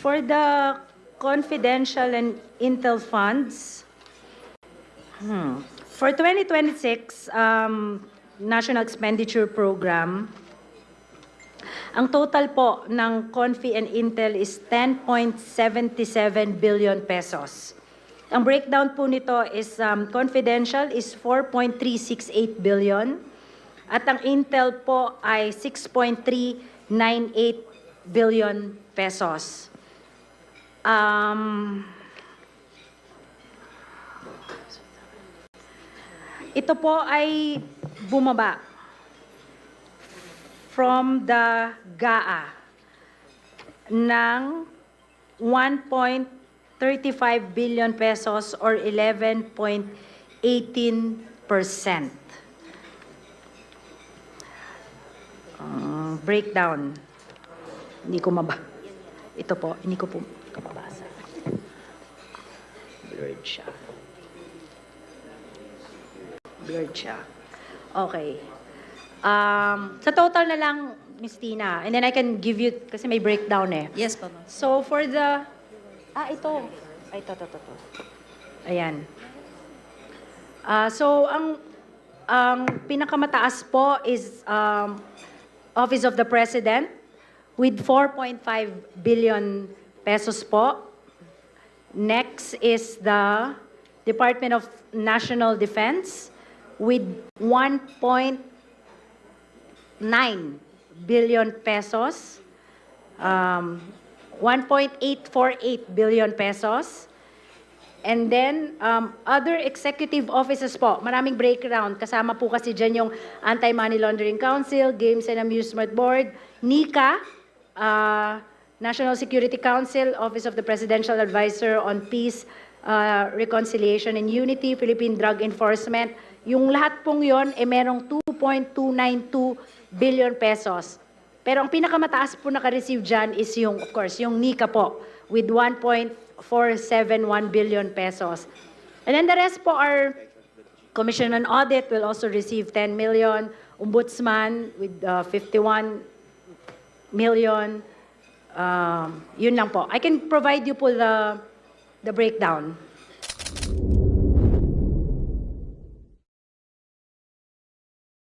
For the confidential and intel funds, for 2026 National Expenditure Program, ang total po ng Confi and Intel is 10.77 billion pesos. Ang breakdown po nito is confidential is 4.368 billion at ang Intel po ay 6.398 billion pesos. Ito po ay bumaba from the GAA ng 1.35 billion pesos or 11.18%. Breakdown. Hindi ko ito po, hindi ko po mabasa. Blurred siya. Blurred siya. Okay. Sa total na lang, Ms. Tina, and then I can give you, kasi may breakdown eh. Yes, Mama. So for the, ito. Ito. Ayan. So ang pinakamataas po is Office of the President with 4.5 billion pesos po. Next is the Department of National Defense with 1.9 billion pesos, 1.848 billion pesos. And then, other executive offices po, maraming breakdown. Kasama po kasi dyan yung Anti-Money Laundering Council, Games and Amusement Board, NICA, National Security Council, Office of the Presidential Advisor on Peace, Reconciliation and Unity, Philippine Drug Enforcement. Yung lahat pong yon merong 2.292 billion pesos. Pero ang pinakamataas po naka-receive dyan is yung, of course, yung NICA po with 1.471 billion pesos. And then the rest po are Commission on Audit will also receive 10 million, Ombudsman with 51 million. Yun lang po. I can provide you po the breakdown.